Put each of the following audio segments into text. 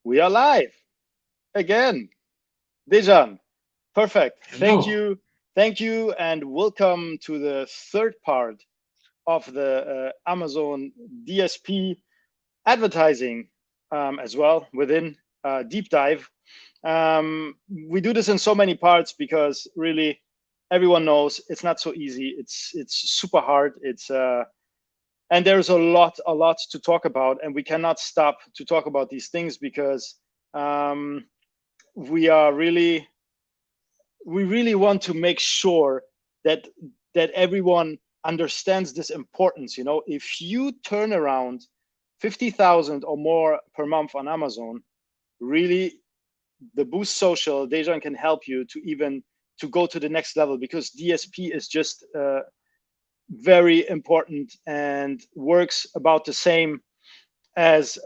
We are live again. DEJAN, perfect. Hello. Thank you, and welcome to the third part of the Amazon DSP advertising as well within Deep Dive. We do this in so many parts because really everyone knows it's not so easy. It's super hard. And there's a lot to talk about, and we cannot stop to talk about these things because we really want to make sure that everyone understands this importance. You know, if you turn around 50,000 or more per month on Amazon, really the Boost Social, DEJAN can help you to go to the next level, because DSP is just very important and works about the same as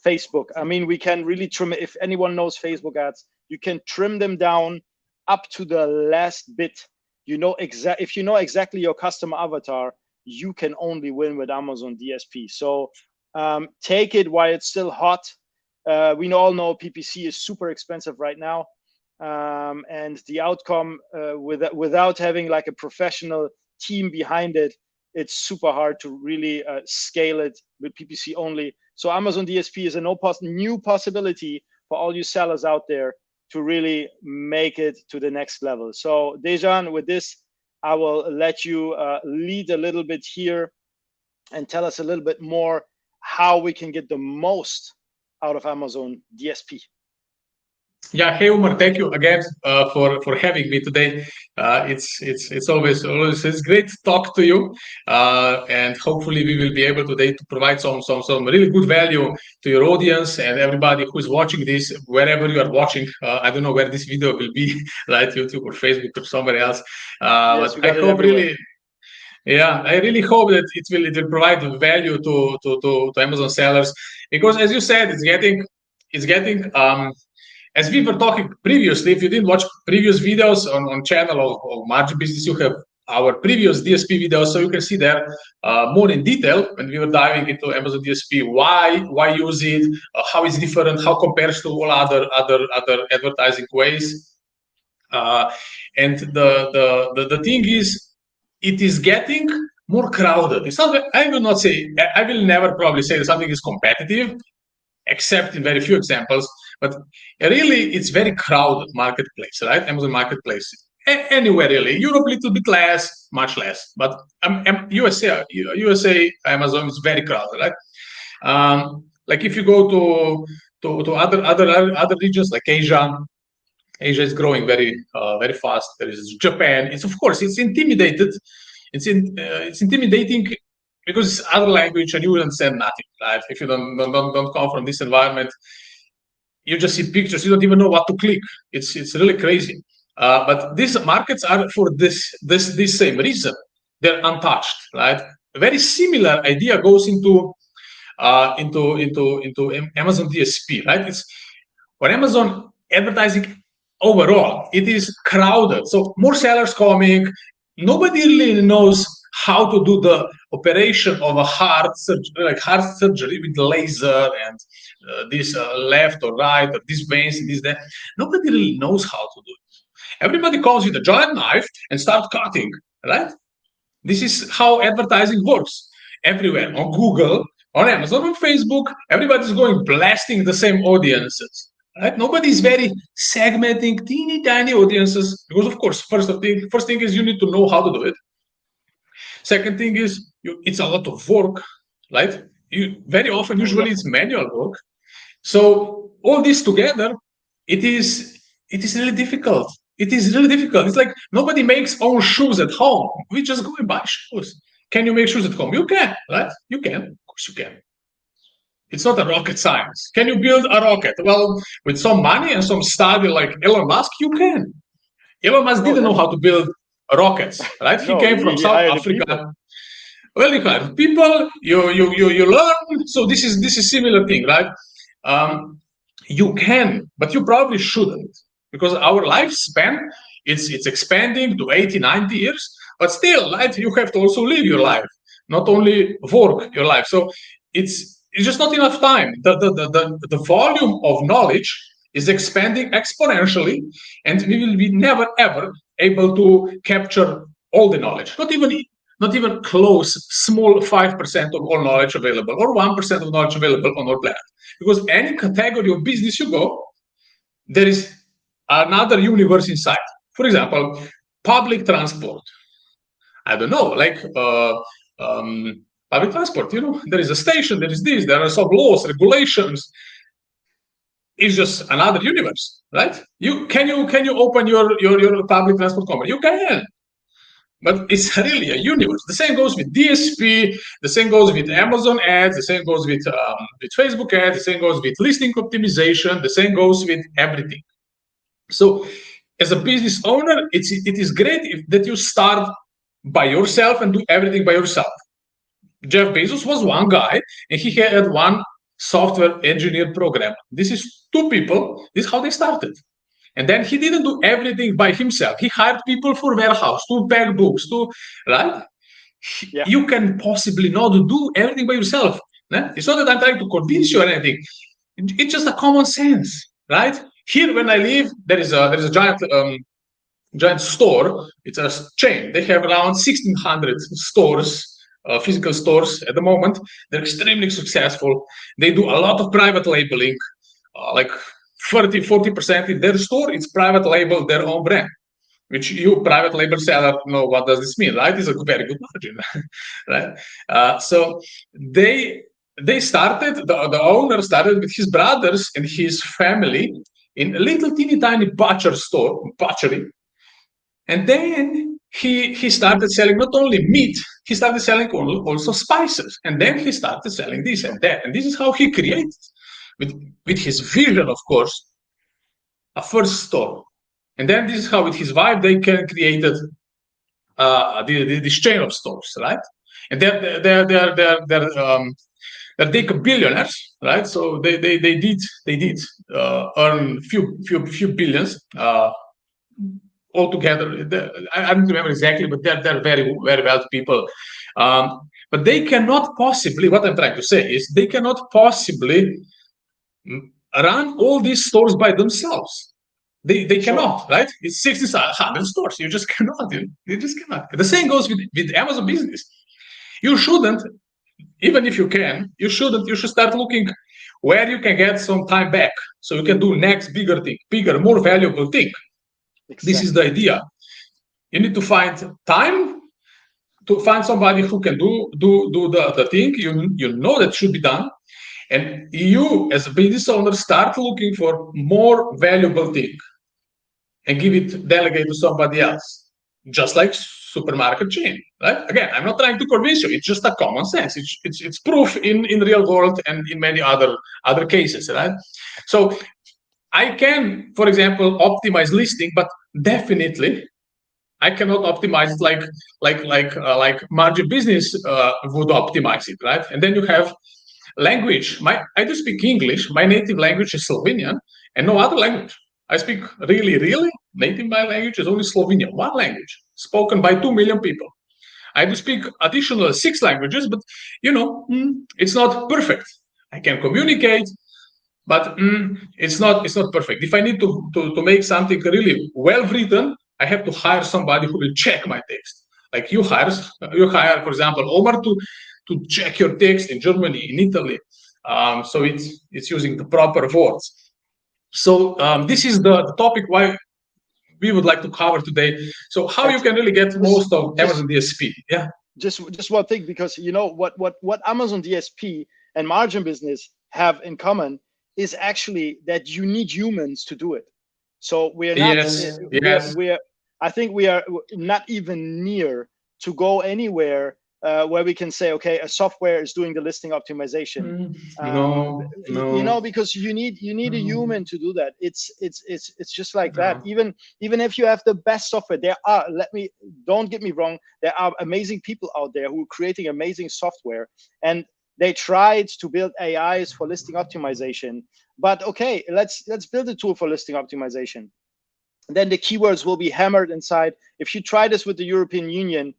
Facebook. I mean, we can really trim it. If anyone knows Facebook ads, you can trim them down up to the last bit. You know, if you know exactly your customer avatar, you can only win with Amazon DSP. So take it while it's still hot. We all know PPC is super expensive right now, and the outcome without having like a professional team behind it, it's super hard to really scale it with PPC only. So Amazon DSP is a new possibility for all you sellers out there to really make it to the next level. So DEJAN, with this, I will let you lead a little bit here and tell us a little bit more how we can get the most out of Amazon DSP. Yeah, hey Umar, thank you again for having me today. It's always it's great to talk to you, and hopefully we will be able today to provide some really good value to your audience and everybody who is watching this, wherever you are watching. I don't know where this video will be, right? YouTube or Facebook or somewhere else. Yes, but I hope really. Yeah, I really hope that it will provide value to Amazon sellers, because as you said, it's getting as we were talking previously. If you didn't watch previous videos on channel of Margin Business, you have our previous DSP videos, so you can see there more in detail when we were diving into Amazon DSP, why use it, how it's different, how compares to all other advertising ways. And the thing is, it is getting more crowded. It's not. I will not say. I will never probably say that something is competitive, except in very few examples. But really, it's very crowded marketplace, right? Amazon marketplace. Anywhere really. Europe, little bit less, much less. But USA, Amazon is very crowded, right? Like if you go to other regions like Asia. Asia is growing very fast. There is Japan. It's intimidated. It's intimidating because it's other language and you understand nothing, right? If you don't come from this environment, you just see pictures. You don't even know what to click. It's really crazy. But these markets are for this same reason. They're untouched, right? A very similar idea goes into Amazon DSP, right? It's for Amazon advertising overall, it is crowded. So more sellers coming. Nobody really knows how to do the operation of a heart surgery with laser and this left or right or this veins and this that. Nobody really knows how to do it. Everybody comes with a giant knife and start cutting, right? This is how advertising works everywhere, on Google, on Amazon, on Facebook. Everybody's going blasting the same audiences. Right? Nobody's very segmenting teeny tiny audiences, because of course, first thing is you need to know how to do it. Second thing is it's a lot of work, right? Very often, usually it's manual work. So all this together, it is really difficult. It is really difficult. It's like nobody makes own shoes at home. We just go and buy shoes. Can you make shoes at home? You can, right? You can. Of course you can. It's not a rocket science. Can you build a rocket? Well, with some money and some study like Elon Musk, you can. Elon Musk didn't know how to build rockets, right? He came from South Africa. Well, you have people, you learn. So this is similar thing, right? You can, but you probably shouldn't, because our lifespan it's expanding to 80, 90 years. But still, right? You have to also live your life, not only work your life. So it's it's just not enough time. The volume of knowledge is expanding exponentially, and we will be never ever able to capture all the knowledge. Not even close, small 5% of all knowledge available, or 1% of knowledge available on our planet. Because any category of business you go, there is another universe inside. For example, public transport. I don't know, like public transport. There is a station, there is this, there are some laws, regulations. It's just another universe, right? Can you open your public transport company? You can, but it's really a universe. The same goes with DSP. The same goes with Amazon ads. The same goes with Facebook ads. The same goes with listing optimization. The same goes with everything. So, as a business owner, it is great that you start by yourself and do everything by yourself. Jeff Bezos was one guy, and he had one software engineer program. This is two people. This is how they started. And then he didn't do everything by himself. He hired people for warehouse, to pack books, right? Yeah. You can possibly not do everything by yourself. It's not that I'm trying to convince you or anything. It's just a common sense, right? Here, when I live, there is a giant store. It's a chain. They have around 1,600 stores. Physical stores at the moment. They're extremely successful. They do a lot of private labeling, like 40% in their store. It's private label, their own brand, which you private label seller know what does this mean, right? It's a very good margin, right? So they started, the owner started with his brothers and his family in a little teeny tiny butchery. And then he started selling not only meat, he started selling also spices. And then he started selling this and that. And this is how he created, with his vision, of course, a first store. And then this is how, with his wife, they created this chain of stores, right? And they're big billionaires, right? So they did earn few billions. Altogether, I don't remember exactly, but they're very, very wealthy people. But they cannot possibly, what I'm trying to say is, they cannot possibly run all these stores by themselves. They cannot, right? It's 1,600 stores. You just cannot. You just cannot. The same goes with Amazon business. You shouldn't, even if you can, you shouldn't. You should start looking where you can get some time back, so you can do next bigger thing, more valuable thing. Exactly. This is the idea. You need to find time to find somebody who can do the thing you know that should be done, and you as a business owner start looking for more valuable thing and delegate to somebody else, just like supermarket chain, right? Again, I'm not trying to convince you. It's just a common sense. It's proof in real world and in many other cases, right? So I can, for example, optimize listing, but definitely I cannot optimize it like margin business would optimize it, right? And then you have language. I do speak English. My native language is Slovenian, and no other language. I speak really native my language is only Slovenian, one language spoken by 2 million people. I do speak additional 6 languages, but it's not perfect. I can communicate, but it's not perfect. If I need to make something really well written, I have to hire somebody who will check my text. Like you hire, for example, Omar to check your text in Germany, in Italy. So it's using the proper words. So this is the topic why we would like to cover today. So how you can really get most of Amazon DSP? Yeah. Just one thing, because what Amazon DSP and margin business have in common is actually that you need humans to do it. So we are not. I think we are not even near to go anywhere where we can say, okay, a software is doing the listing optimization. No. Because you need a human to do that. It's just like that. Even if you have the best software, don't get me wrong, there are amazing people out there who are creating amazing software, and they tried to build AIs for listing optimization. But okay, let's build a tool for listing optimization. Then the keywords will be hammered inside. If you try this with the European Union,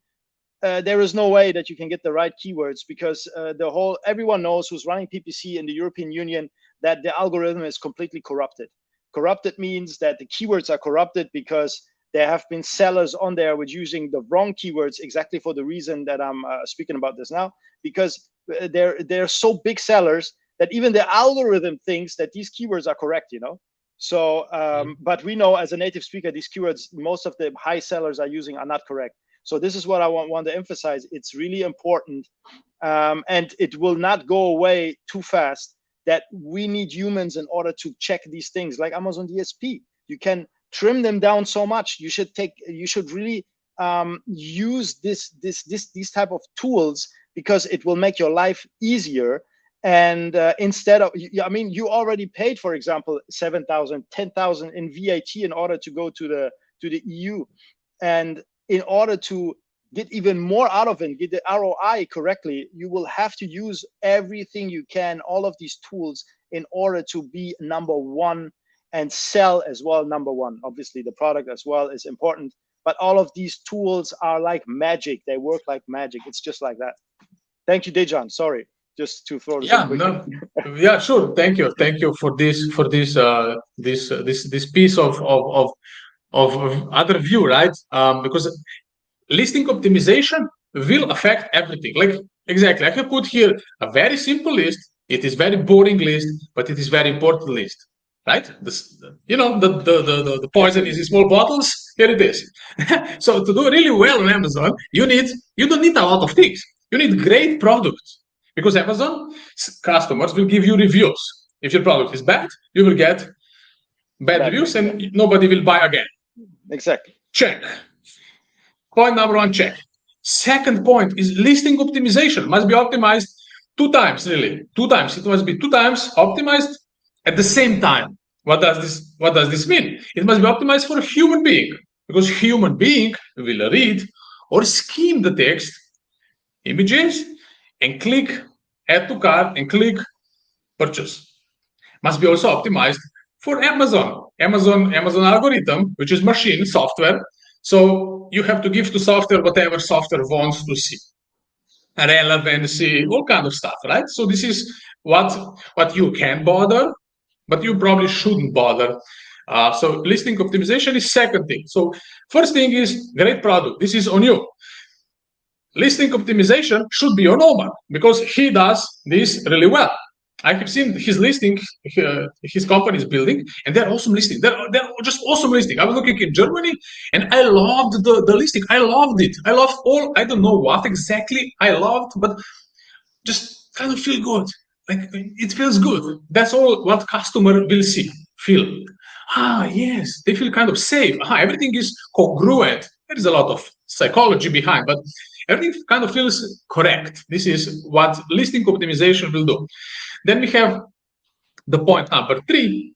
there is no way that you can get the right keywords, because everyone knows who's running PPC in the European Union that the algorithm is completely corrupted. Corrupted means that the keywords are corrupted because there have been sellers on there with using the wrong keywords, exactly for the reason that I'm speaking about this now, because they're so big sellers that even the algorithm thinks that these keywords are correct, you know. So, but we know as a native speaker, these keywords, most of the high sellers are using are not correct. So this is what I want to emphasize. It's really important, and it will not go away too fast, that we need humans in order to check these things, like Amazon DSP. You can trim them down so much. You should really use these type of tools, because it will make your life easier. And instead of, I mean, you already paid, for example, 7,000, 10,000 in VAT in order to go to the EU, and in order to get even more out of it, get the ROI correctly, you will have to use everything you can, all of these tools, in order to be number one and sell as well number one. Obviously, the product as well is important, but all of these tools are like magic. They work like magic. It's just like that. Thank you, Dejan. Sorry, just to throw this in quickly. Yeah, sure. Thank you for this piece of other view, right? Because listing optimization will affect everything. Like, exactly, I have put here a very simple list. It is very boring list, but it is very important list, right? The poison is in small bottles. Here it is. So to do really well on Amazon, you don't need a lot of things. You need great products, because Amazon customers will give you reviews. If your product is bad, you will get bad reviews, and nobody will buy again. Exactly. Check. Point number one, check. Second point is listing optimization must be optimized 2 times, really. 2 times. It must be 2 times optimized at the same time. What does this mean? It must be optimized for a human being, because human being will read or skim the text, images, and click add to cart and click purchase. Must be also optimized for Amazon algorithm, which is machine software. So you have to give to software whatever software wants to see, relevancy, all kind of stuff, right? So this is what you can bother, but you probably shouldn't bother. So listing optimization is second thing. So first thing is great product. This is on you. Listing optimization should be on Omar, because he does this really well. I have seen his listing, his company is building, and they're awesome listing. They're just awesome listing. I was looking in Germany, and I loved the listing. I loved it. I loved I don't know what exactly I loved, but just kind of feel good. Like, it feels good. That's all what customer will feel. Yes, they feel kind of safe. Everything is congruent. There is a lot of psychology behind, but everything kind of feels correct. This is what listing optimization will do. Then we have the point number 3,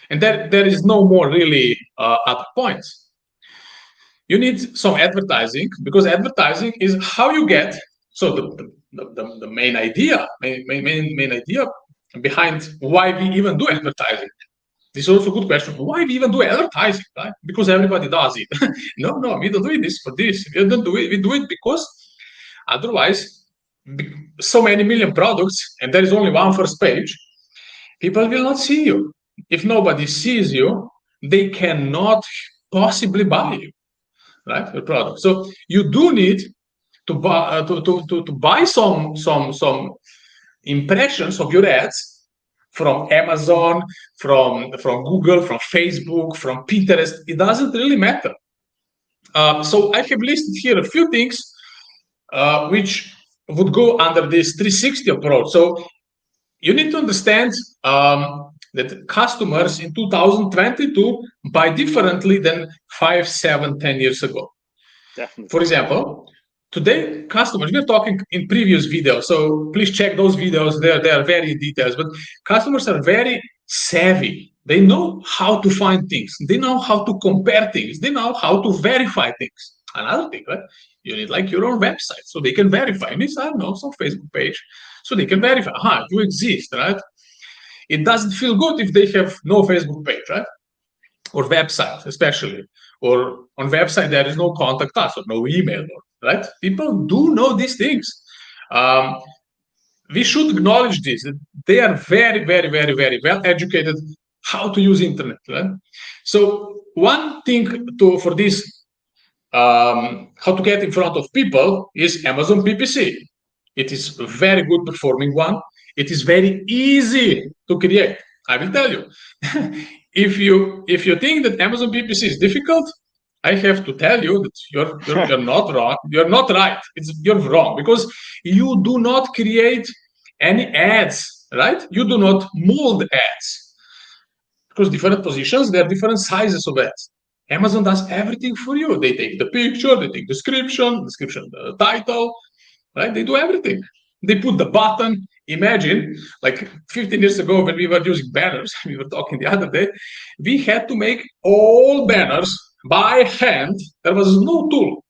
and there is no more really other points. You need some advertising, because advertising is how you get. So the main idea behind why we even do advertising. This is also a good question. Why we even do advertising, right? Because everybody does it. No, we don't do this for this. We don't do it. We do it because otherwise, so many million products, and there is only one first page, people will not see you. If nobody sees you, they cannot possibly buy you, right? Your product. So you do need to buy some impressions of your ads from Amazon, from Google, from Facebook, from Pinterest. It doesn't really matter. So I have listed here a few things which would go under this 360 approach. So you need to understand that customers in 2022 buy differently than 5, 7, 10 years ago. Definitely. For example, today, customers, we're talking in previous videos, so please check those videos. They are very detailed, but customers are very savvy. They know how to find things. They know how to compare things. They know how to verify things. Another thing, right? You need like your own website so they can verify. I don't know, some Facebook page so they can verify. You exist, right? It doesn't feel good if they have no Facebook page, right? Or website, especially. Or on website there is no contact us or no email or right? People do know these things. We should acknowledge this, that they are very, very, very, very well educated how to use internet, right? So one thing for this, how to get in front of people, is Amazon PPC. It is a very good performing one. It is very easy to create. I will tell you. If you think that Amazon PPC is difficult, I have to tell you that you're not wrong. You're not right. You're wrong, because you do not create any ads, right? You do not mold ads, because different positions, there are different sizes of ads. Amazon does everything for you. They take the picture, they take description, the title, right? They do everything. They put the button. Imagine, like 15 years ago, when we were using banners, we were talking the other day, we had to make all banners by hand. There was no tool.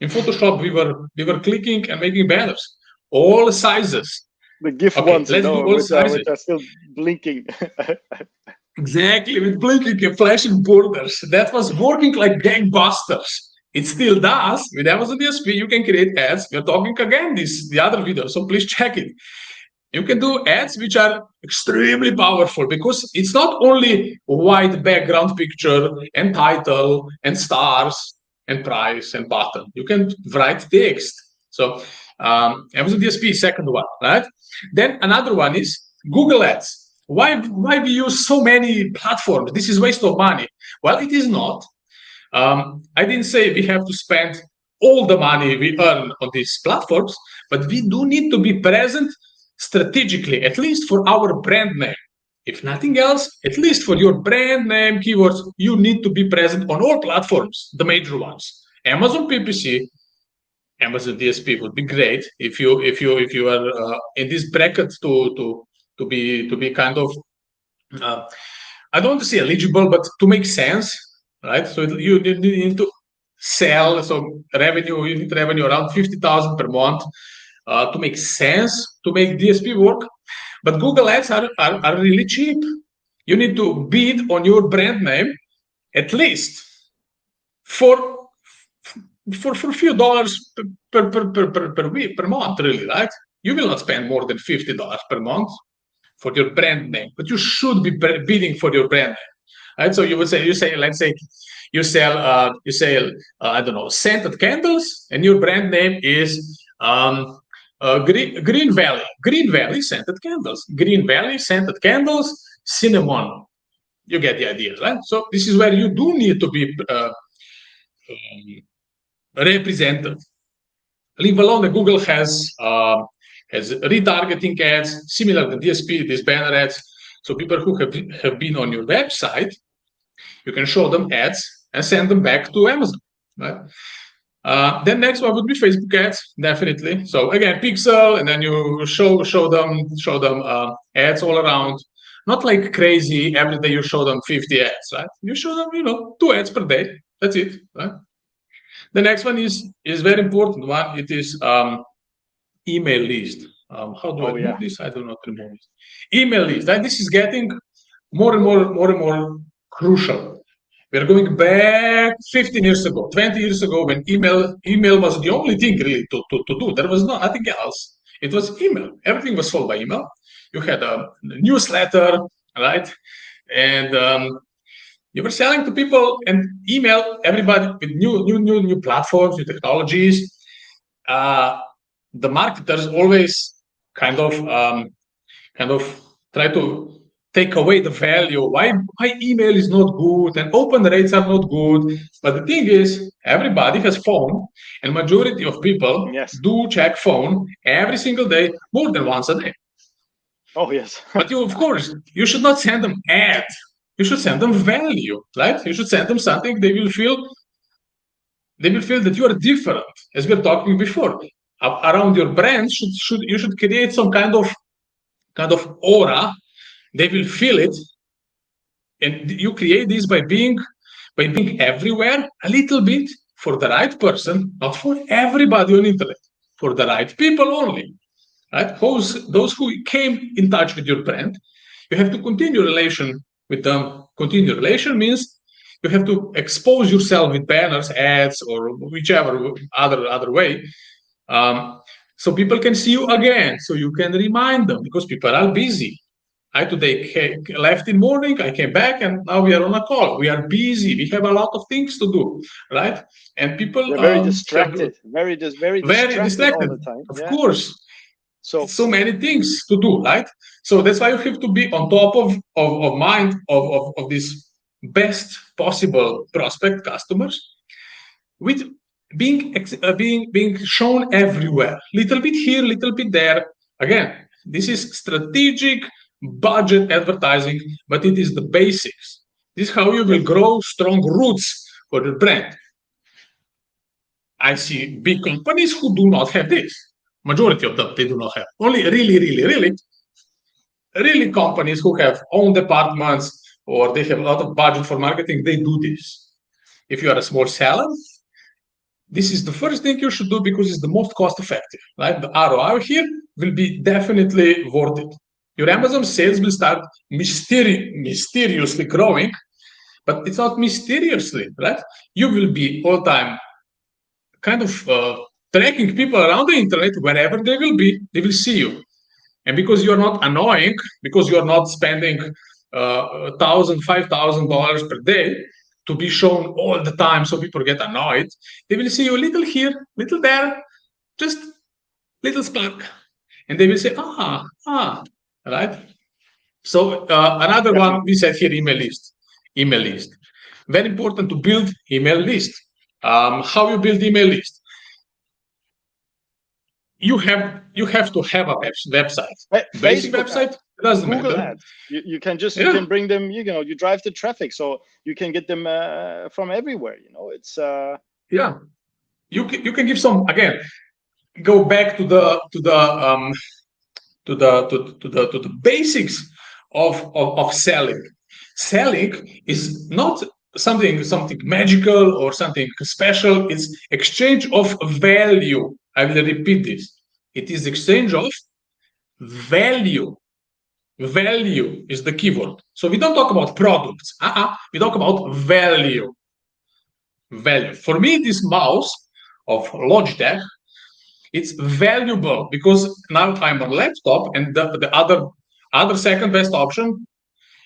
In Photoshop, we were clicking and making banners, all sizes. The GIF ones, let's do all sizes. which are still blinking. Exactly, with blinking and flashing borders. That was working like gangbusters. It still does. With Amazon DSP, you can create ads. We're talking again the other video, so please check it. You can do ads which are extremely powerful, because it's not only white background picture and title and stars and price and button. You can write text. So Amazon DSP is second one, right? Then another one is Google Ads. Why we use so many platforms? This is waste of money. Well, it is not. I didn't say we have to spend all the money we earn on these platforms, but we do need to be present strategically, at least for our brand name. If nothing else, at least for your brand name keywords, you need to be present on all platforms, the major ones. Amazon PPC, Amazon DSP would be great if you are in this bracket to be kind of I don't want to say eligible, but to make sense, right? So you need to sell, so you need revenue around 50,000 per month to make sense, to make DSP work. But Google Ads are really cheap. You need to bid on your brand name at least for a few dollars per week, per month, really, right? You will not spend more than $50 per month for your brand name, but you should be bidding for your brand name, right? So let's say you sell I don't know, scented candles, and your brand name is Green Valley scented candles, Green Valley scented candles, cinnamon. You get the idea, right? So this is where you do need to be represented. Leave alone that Google has retargeting ads, similar to DSP, these banner ads. So people who have been on your website, you can show them ads and send them back to Amazon, right? Then next one would be Facebook ads, definitely. So again, pixel, and then you show them ads all around. Not like crazy, every day you show them 50 ads, right? You show them, 2 ads per day. That's it, right? The next one is very important one. It is email list. How do I remove this? I do not remove it. Email list. Right? This is getting more and more crucial. We are going back 15 years ago, 20 years ago, when email was the only thing really to do. There was nothing else. It was email. Everything was sold by email. You had a newsletter, right? And you were selling to people and email everybody with new platforms, new technologies. The marketers always kind of try to take away the value. Why email is not good and open rates are not good. But the thing is, everybody has phone, and majority of people do check phone every single day, more than once a day. Oh yes. But of course, you should not send them ads. You should send them value, right? You should send them something they will feel that you are different, as we were talking before. Around your brand, you should create some kind of aura. They will feel it, and you create this by being everywhere a little bit for the right person, not for everybody on internet, for the right people only, right? Those who came in touch with your brand, you have to continue relation with them. Continue relation means You have to expose yourself with banners, ads, or whichever other way, so people can see you again. So you can remind them because people are busy. I today left in morning, I came back, and now we are on a call. We are busy. We have a lot of things to do, right? And people they're very distracted, very distracted all the time. Of course. So many things to do, right? So that's why you have to be on top of mind of these best possible prospect customers, with being shown everywhere, little bit here, little bit there. Again, this is strategic budget advertising, but it is the basics. This is how you will grow strong roots for the brand. I see big companies who do not have this. Majority of them, they do not have. Only really companies who have own departments or they have a lot of budget for marketing, they do this. If you are a small seller, this is the first thing you should do because it's the most cost effective, right? The ROI here will be definitely worth it. Your Amazon sales will start mysteriously growing, but it's not mysteriously, right? You will be all time kind of tracking people around the internet. Wherever they will be, they will see you. And because you're not annoying, because you're not spending $1,000, $5,000 per day to be shown all the time so people get annoyed, they will see you a little here, little there, just little spark. And they will say, right? So another one, we said here, email list. Email list. Very important to build email list. How you build email list? You have to have a website. Basic website, doesn't Google matter. Ads. You can just you can bring them. You drive the traffic, so you can get them from everywhere. It's You can give some, again. Go back to the basics of selling. Selling is not something magical or something special. It's exchange of value. I will repeat this. It is exchange of value. Value is the keyword. So we don't talk about products. We talk about value. Value. For me, this mouse of Logitech, it's valuable because now I'm on laptop, and the other second best option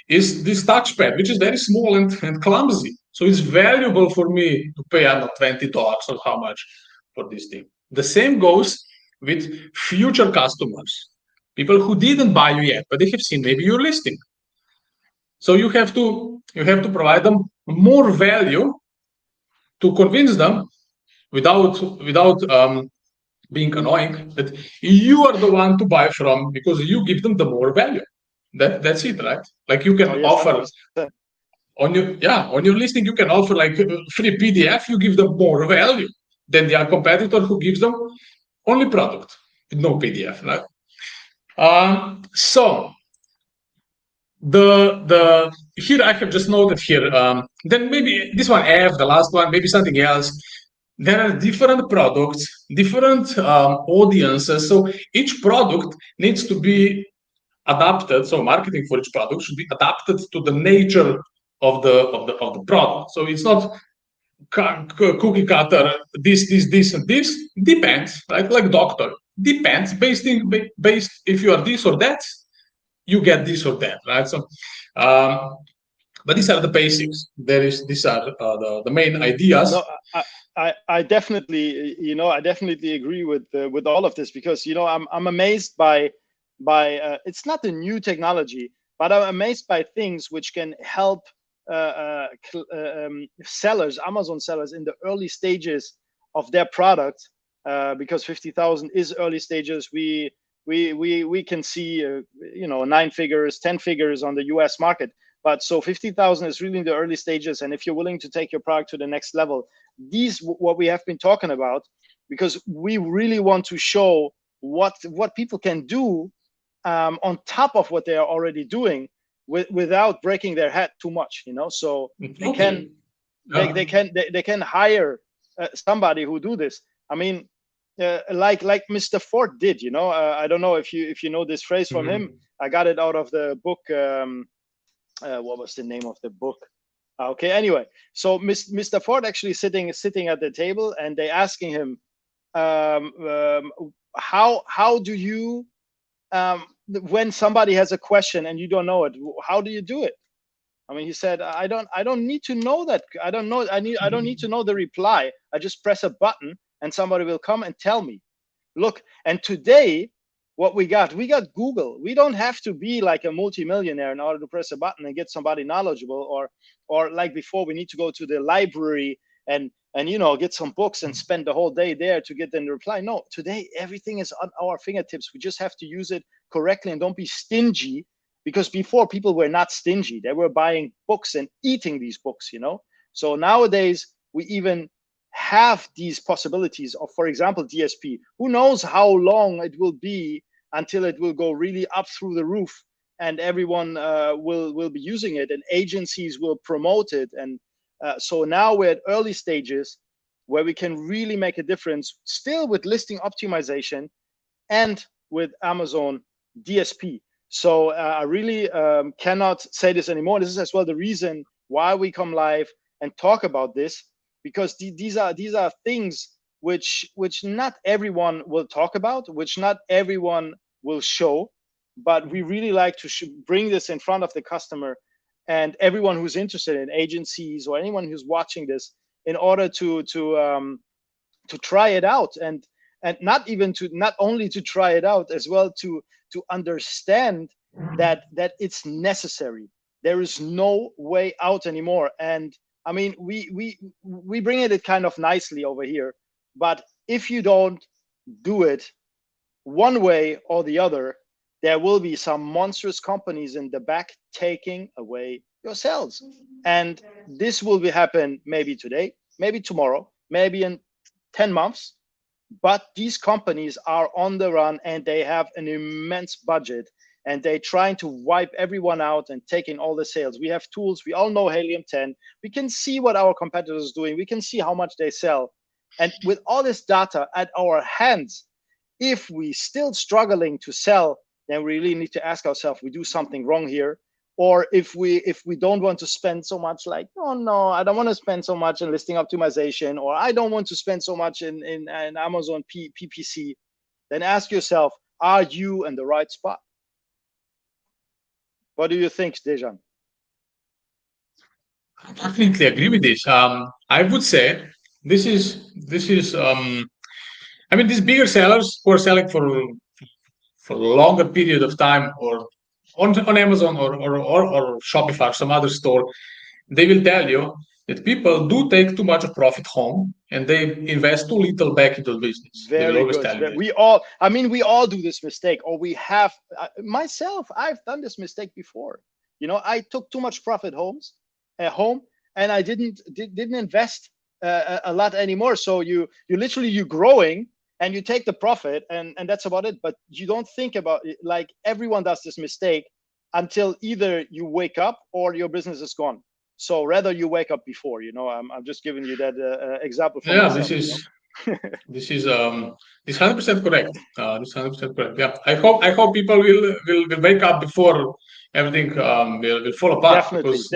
is this touchpad, which is very small and clumsy. So it's valuable for me to pay, I don't know, $20 or how much for this thing. The same goes with future customers, people who didn't buy you yet, but they have seen maybe your listing. So you have to provide them more value to convince them without being annoying, that you are the one to buy from because you give them the more value. That's it, right? Like you can offer 100%. on your listing, you can offer like free PDF. You give them more value than the competitor who gives them only product with no PDF, right? So the here I have just noted here. Then maybe this one F, the last one, maybe something else. There are different products, different audiences. So each product needs to be adapted. So marketing for each product should be adapted to the nature of the product. So it's not cookie cutter. This, and this depends. Right? Like doctor depends based. If you are this or that, you get this or that. Right? So. But these are the basics. These are the main ideas. No, I definitely, I definitely agree with all of this because I'm amazed by it's not a new technology, but I'm amazed by things which can help sellers, Amazon sellers, in the early stages of their product, because 50,000 is early stages. We can see 9 figures, 10 figures on the US market. But so 50,000 is really in the early stages. And if you're willing to take your product to the next level, what we have been talking about, because we really want to show what people can do on top of what they are already doing without breaking their head too much, so they can hire somebody who do this. I mean, like Mr. Ford did, I don't know if you know this phrase from him. I got it out of the book. What was the name of the book? Okay. Anyway, so Mr. Ford actually sitting at the table, and they asking him, how do you, when somebody has a question and you don't know it, how do you do it? I mean, he said, I don't need to know that. I don't need to know the reply. I just press a button and somebody will come and tell me. Look, and today, what we got Google. We don't have to be like a multimillionaire in order to press a button and get somebody knowledgeable, or like before, we need to go to the library and get some books and spend the whole day there to get them to reply. No, today everything is on our fingertips. We just have to use it correctly and don't be stingy, because before, people were not stingy. They were buying books and eating these books, So nowadays, we even have these possibilities of, for example, DSP. Who knows how long it will be until it will go really up through the roof, and everyone will be using it, and agencies will promote it. And so now we're at early stages where we can really make a difference, still with listing optimization and with Amazon DSP. So I really cannot say this anymore. This is as well the reason why we come live and talk about this, because these are things which not everyone will talk about, which not everyone will show, but we really like to bring this in front of the customer and everyone who's interested, in agencies or anyone who's watching this, in order to try it out, and not only to try it out, as well to understand that it's necessary. There is no way out anymore. And I mean, we bring it kind of nicely over here, but if you don't do it one way or the other, there will be some monstrous companies in the back taking away your sales. And this will happen maybe today, maybe tomorrow, maybe in 10 months. But these companies are on the run, and they have an immense budget, and they're trying to wipe everyone out and taking all the sales. We have tools. We all know Helium 10. We can see what our competitors are doing. We can see how much they sell. And with all this data at our hands, if we still struggling to sell, then we really need to ask ourselves, we do something wrong here. Or if we don't want to spend so much, like, oh no, I don't want to spend so much in listing optimization, or I don't want to spend so much in Amazon PPC, then ask yourself, are you in the right spot? What do you think, Dejan? I definitely agree with this. I would say this is I mean, these bigger sellers who are selling for a longer period of time, or on Amazon or Shopify or some other store, they will tell you that people do take too much of profit home and they invest too little back into the business. They will always tell you that. We all do this mistake, or we have. Myself, I've done this mistake before. I took too much profit home, and I didn't invest a lot anymore. So you literally, you're growing and you take the profit, and that's about it. But you don't think about it. Like, everyone does this mistake until either you wake up or your business is gone. So rather you wake up before. I'm just giving you that example. Yeah, myself, this is 100% correct. This 100% correct. Yeah, I hope people will wake up before everything will fall apart. Because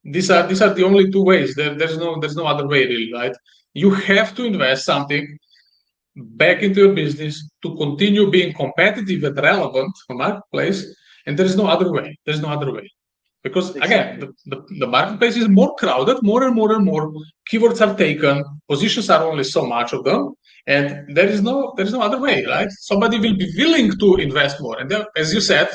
these are the only two ways. There's no other way, really, right? You have to invest something back into your business to continue being competitive and relevant for marketplace, and there is no other way. There's no other way. Because again, the marketplace is more crowded, more and more and more. Keywords are taken, positions are only so much of them, and there is no other way, right? Somebody will be willing to invest more, and as you said,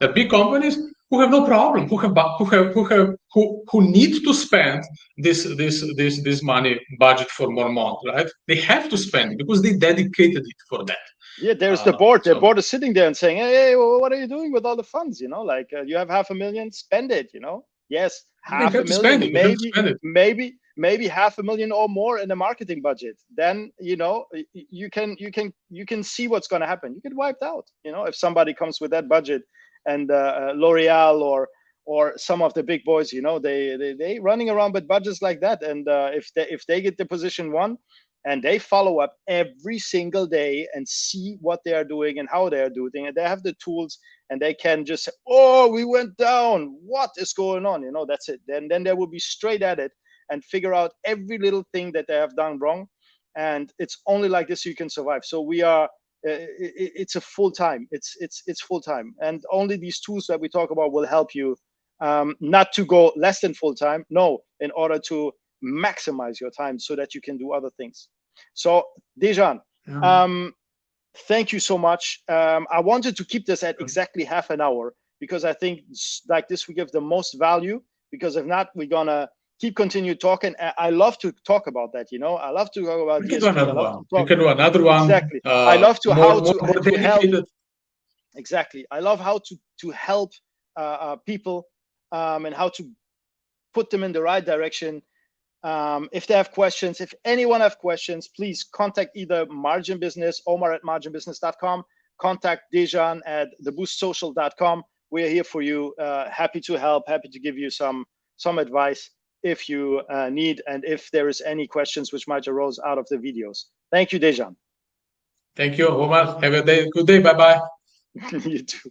the big companies who have no problem, who need to spend this money budget for more month, right? They have to spend because they dedicated it for that. Yeah, there's the board. The board is sitting there and saying, "Hey, well, what are you doing with all the funds? Like, you have $500,000, spend it. Yes, $500,000, maybe $500,000 or more in the marketing budget. Then you can see what's going to happen. You get wiped out. If somebody comes with that budget, and L'Oreal or some of the big boys, they running around with budgets like that, and if they get the position one, and they follow up every single day and see what they are doing and how they are doing, and they have the tools, and they can just say, oh, we went down, what is going on? That's it. Then they will be straight at it and figure out every little thing that they have done wrong, and it's only like this you can survive. So we are it's a full-time, it's full-time, and only these tools that we talk about will help you not to go less than full-time, no, in order to maximize your time so that you can do other things. So Dejan, thank you so much. I wanted to keep this at exactly half an hour, because I think like this we give the most value, because if not, we're gonna continue talking. I love to talk about that, I love to talk about DSP. We can do another one. Exactly. I love to more help. Exactly. I love how to help people and how to put them in the right direction. If they have questions, if anyone have questions, please contact either Margin Business, Omar at marginbusiness.com, contact Dejan at theboost.social.com. We're here for you. Happy to help, happy to give you some advice if you need, and if there is any questions which might arise out of the videos. Thank you, Dejan. Thank you, Omar. Have a good day. Bye-bye. You too.